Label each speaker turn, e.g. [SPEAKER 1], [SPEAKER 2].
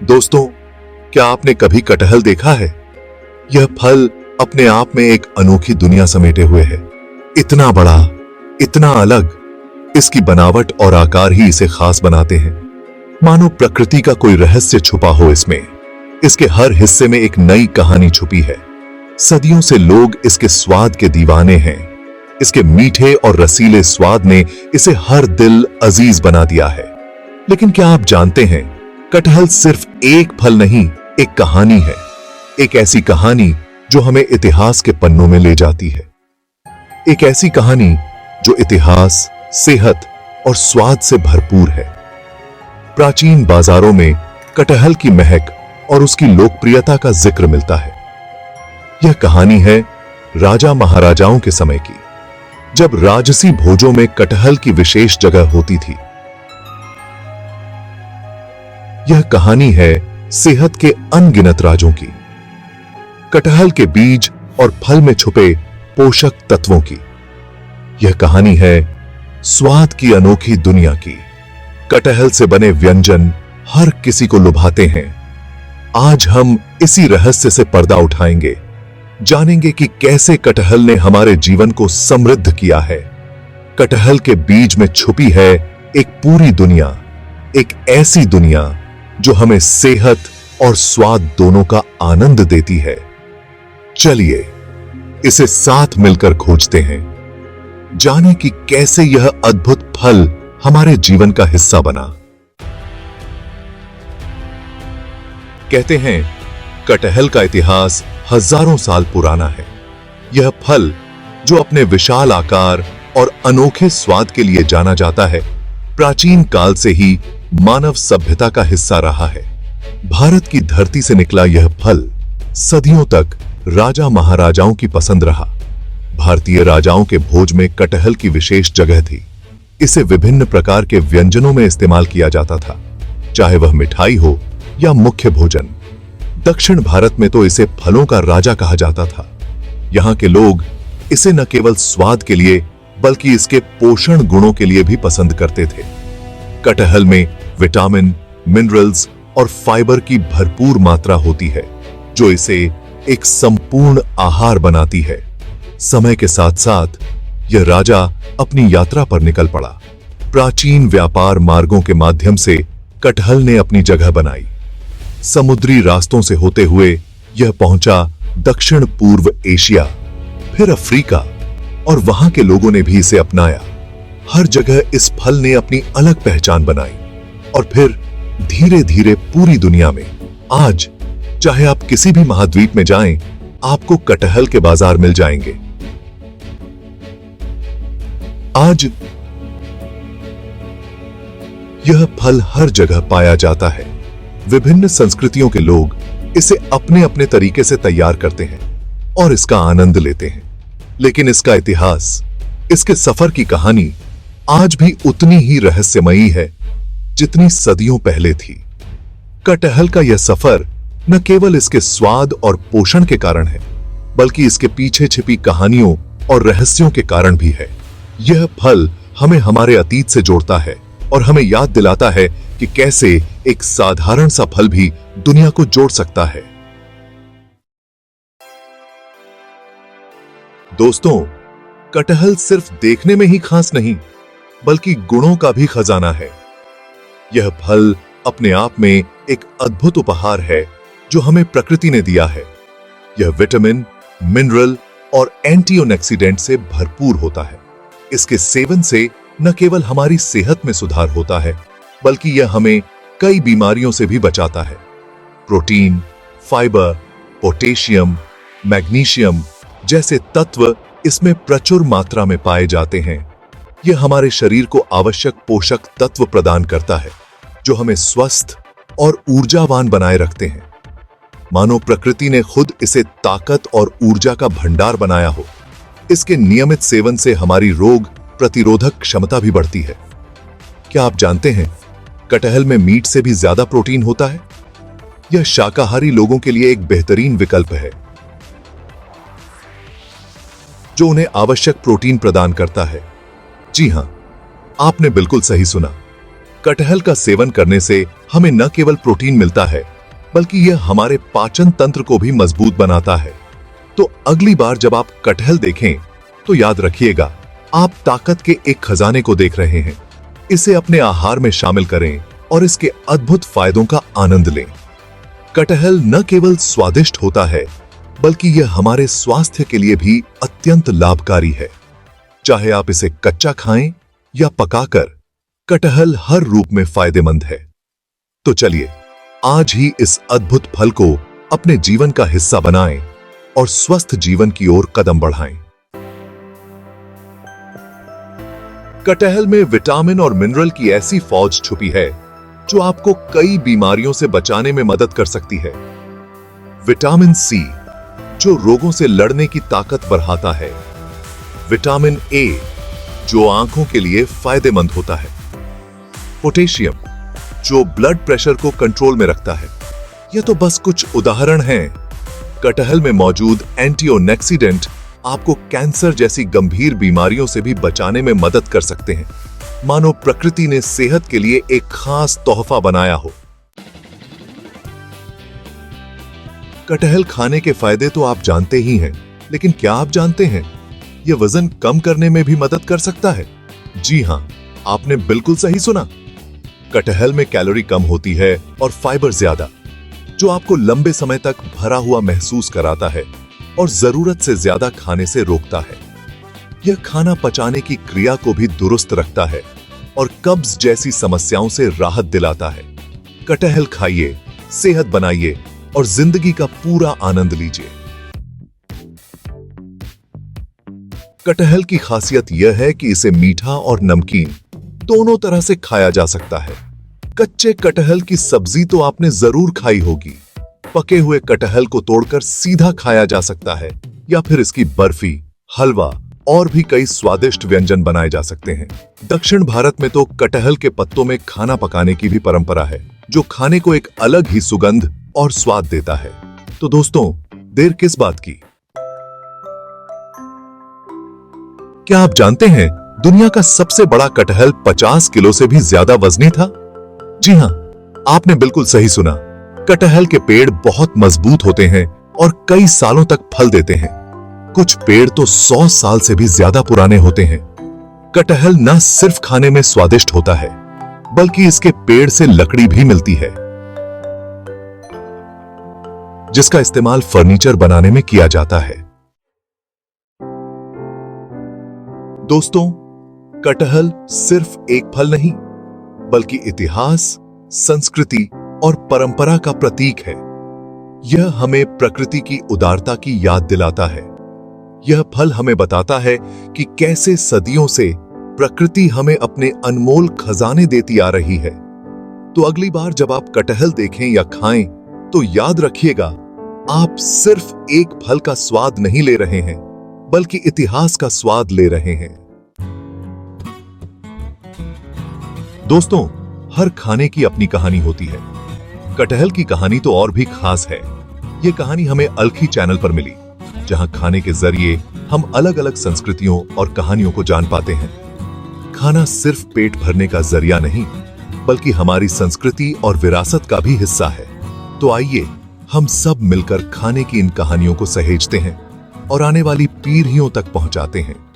[SPEAKER 1] दोस्तों, क्या आपने कभी कटहल देखा है? यह फल अपने आप में एक अनोखी दुनिया समेटे हुए है। इतना बड़ा, इतना अलग, इसकी बनावट और आकार ही इसे खास बनाते हैं। मानो प्रकृति का कोई रहस्य छुपा हो इसमें। इसके हर हिस्से में एक नई कहानी छुपी है। सदियों से लोग इसके स्वाद के दीवाने हैं। इसके मीठे और रसीले स्वाद ने इसे हर दिल अजीज बना दिया है। लेकिन क्या आप जानते हैं, कटहल सिर्फ एक फल नहीं, एक कहानी है। एक ऐसी कहानी जो हमें इतिहास के पन्नों में ले जाती है। एक ऐसी कहानी जो इतिहास, सेहत और स्वाद से भरपूर है। प्राचीन बाजारों में कटहल की महक और उसकी लोकप्रियता का जिक्र मिलता है। यह कहानी है राजा महाराजाओं के समय की, जब राजसी भोजों में कटहल की विशेष जगह होती थी। यह कहानी है सेहत के अनगिनत राजों की, कटहल के बीज और फल में छुपे पोषक तत्वों की। यह कहानी है स्वाद की अनोखी दुनिया की। कटहल से बने व्यंजन हर किसी को लुभाते हैं। आज हम इसी रहस्य से पर्दा उठाएंगे, जानेंगे कि कैसे कटहल ने हमारे जीवन को समृद्ध किया है। कटहल के बीज में छुपी है एक पूरी दुनिया, एक ऐसी दुनिया जो हमें सेहत और स्वाद दोनों का आनंद देती है। चलिए इसे साथ मिलकर खोजते हैं, जाने कि कैसे यह अद्भुत फल हमारे जीवन का हिस्सा बना। कहते हैं कटहल का इतिहास हजारों साल पुराना है। यह फल, जो अपने विशाल आकार और अनोखे स्वाद के लिए जाना जाता है, प्राचीन काल से ही मानव सभ्यता का हिस्सा रहा है। भारत की धरती से निकला यह फल सदियों तक राजा महाराजाओं की पसंद रहा। भारतीय राजाओं के भोज में कटहल की विशेष जगह थी। इसे विभिन्न प्रकार के व्यंजनों में इस्तेमाल किया जाता था, चाहे वह मिठाई हो या मुख्य भोजन। दक्षिण भारत में तो इसे फलों का राजा कहा जाता था। यहां के लोग इसे न केवल स्वाद के लिए बल्कि इसके पोषण गुणों के लिए भी पसंद करते थे। कटहल में विटामिन, मिनरल्स और फाइबर की भरपूर मात्रा होती है, जो इसे एक संपूर्ण आहार बनाती है। समय के साथ साथ यह राजा अपनी यात्रा पर निकल पड़ा। प्राचीन व्यापार मार्गों के माध्यम से कटहल ने अपनी जगह बनाई। समुद्री रास्तों से होते हुए यह पहुंचा दक्षिण पूर्व एशिया, फिर अफ्रीका, और वहां के लोगों ने भी इसे अपनाया। हर जगह इस फल ने अपनी अलग पहचान बनाई और फिर धीरे धीरे पूरी दुनिया में। आज चाहे आप किसी भी महाद्वीप में जाएं, आपको कटहल के बाजार मिल जाएंगे। आज यह फल हर जगह पाया जाता है। विभिन्न संस्कृतियों के लोग इसे अपने अपने तरीके से तैयार करते हैं और इसका आनंद लेते हैं। लेकिन इसका इतिहास, इसके सफर की कहानी आज भी उतनी ही रहस्यमयी है जितनी सदियों पहले थी। कटहल का यह सफर न केवल इसके स्वाद और पोषण के कारण है, बल्कि इसके पीछे छिपी कहानियों और रहस्यों के कारण भी है। यह फल हमें हमारे अतीत से जोड़ता है और हमें याद दिलाता है कि कैसे एक साधारण सा फल भी दुनिया को जोड़ सकता है। दोस्तों, कटहल सिर्फ देखने में ही खास नहीं, बल्कि गुणों का भी खजाना है। यह फल अपने आप में एक अद्भुत उपहार है जो हमें प्रकृति ने दिया है। यह विटामिन, मिनरल और एंटीऑक्सीडेंट से भरपूर होता है। इसके सेवन से न केवल हमारी सेहत में सुधार होता है, बल्कि यह हमें कई बीमारियों से भी बचाता है। प्रोटीन, फाइबर, पोटेशियम, मैग्नीशियम जैसे तत्व इसमें प्रचुर मात्रा में पाए जाते हैं। यह हमारे शरीर को आवश्यक पोषक तत्व प्रदान करता है, जो हमें स्वस्थ और ऊर्जावान बनाए रखते हैं। मानो प्रकृति ने खुद इसे ताकत और ऊर्जा का भंडार बनाया हो। इसके नियमित सेवन से हमारी रोग प्रतिरोधक क्षमता भी बढ़ती है। क्या आप जानते हैं, कटहल में मीट से भी ज्यादा प्रोटीन होता है? यह शाकाहारी लोगों के लिए एक बेहतरीन विकल्प है, जो उन्हें आवश्यक प्रोटीन प्रदान करता है। जी हां, आपने बिल्कुल सही सुना। कटहल का सेवन करने से हमें न केवल प्रोटीन मिलता है, बल्कि यह हमारे पाचन तंत्र को भी मजबूत बनाता है। तो अगली बार जब आप कटहल देखें तो याद रखिएगा, आप ताकत के एक खजाने को देख रहे हैं। इसे अपने आहार में शामिल करें और इसके अद्भुत फायदों का आनंद लें। कटहल न केवल स्वादिष्ट होता है, बल्कि यह हमारे स्वास्थ्य के लिए भी अत्यंत लाभकारी है। चाहे आप इसे कच्चा खाएं या पकाकर, कटहल हर रूप में फायदेमंद है। तो चलिए आज ही इस अद्भुत फल को अपने जीवन का हिस्सा बनाएं और स्वस्थ जीवन की ओर कदम बढ़ाएं। कटहल में विटामिन और मिनरल की ऐसी फौज छुपी है जो आपको कई बीमारियों से बचाने में मदद कर सकती है। विटामिन सी, जो रोगों से लड़ने की ताकत बढ़ाता है। विटामिन ए, जो आंखों के लिए फायदेमंद होता है। पोटेशियम, जो ब्लड प्रेशर को कंट्रोल में रखता है। यह तो बस कुछ उदाहरण हैं। कटहल में मौजूद एंटीऑक्सीडेंट आपको कैंसर जैसी गंभीर बीमारियों से भी बचाने में मदद कर सकते हैं, मानो प्रकृति ने सेहत के लिए एक खास तोहफा बनाया हो। कटहल खाने के फायदे तो आप जानते ही हैं, लेकिन क्या आप जानते हैं यह वजन कम करने में भी मदद कर सकता है? जी हां, आपने बिल्कुल सही सुना। कटहल में कैलोरी कम होती है और फाइबर ज्यादा, जो आपको लंबे समय तक भरा हुआ महसूस कराता है और जरूरत से ज्यादा खाने से रोकता है। यह खाना पचाने की क्रिया को भी दुरुस्त रखता है और कब्ज जैसी समस्याओं से राहत दिलाता है। कटहल खाइए, सेहत बनाइए और जिंदगी का पूरा आनंद लीजिए। कटहल की खासियत यह है कि इसे मीठा और नमकीन दोनों तरह से खाया जा सकता है। कच्चे कटहल की सब्जी तो आपने जरूर खाई होगी। पके हुए कटहल को तोड़कर सीधा खाया जा सकता है, या फिर इसकी बर्फी, हलवा और भी कई स्वादिष्ट व्यंजन बनाए जा सकते हैं। दक्षिण भारत में तो कटहल के पत्तों में खाना पकाने की भी परंपरा है, जो खाने को एक अलग ही सुगंध और स्वाद देता है। तो दोस्तों, देर किस बात की? क्या आप जानते हैं दुनिया का सबसे बड़ा कटहल 50 किलो से भी ज्यादा वजनी था? जी हां, आपने बिल्कुल सही सुना। कटहल के पेड़ बहुत मजबूत होते हैं और कई सालों तक फल देते हैं। कुछ पेड़ तो 100 साल से भी ज्यादा पुराने होते हैं। कटहल न सिर्फ खाने में स्वादिष्ट होता है, बल्कि इसके पेड़ से लकड़ी भी मिलती है, जिसका इस्तेमाल फर्नीचर बनाने में किया जाता है। दोस्तों, कटहल सिर्फ एक फल नहीं, बल्कि इतिहास, संस्कृति और परंपरा का प्रतीक है। यह हमें प्रकृति की उदारता की याद दिलाता है। यह फल हमें बताता है कि कैसे सदियों से प्रकृति हमें अपने अनमोल खजाने देती आ रही है। तो अगली बार जब आप कटहल देखें या खाएं, तो याद रखिएगा, आप सिर्फ एक फल का स्वाद नहीं ले रहे हैं, बल्कि इतिहास का स्वाद ले रहे हैं। दोस्तों, हर खाने की अपनी कहानी होती है। कटहल की कहानी तो और भी खास है। यह कहानी हमें अलखी चैनल पर मिली, जहां खाने के जरिए हम अलग अलग संस्कृतियों और कहानियों को जान पाते हैं। खाना सिर्फ पेट भरने का जरिया नहीं, बल्कि हमारी संस्कृति और विरासत का भी हिस्सा है। तो आइए हम सब मिलकर खाने की इन कहानियों को सहेजते हैं और आने वाली पीढ़ियों तक पहुंचाते हैं।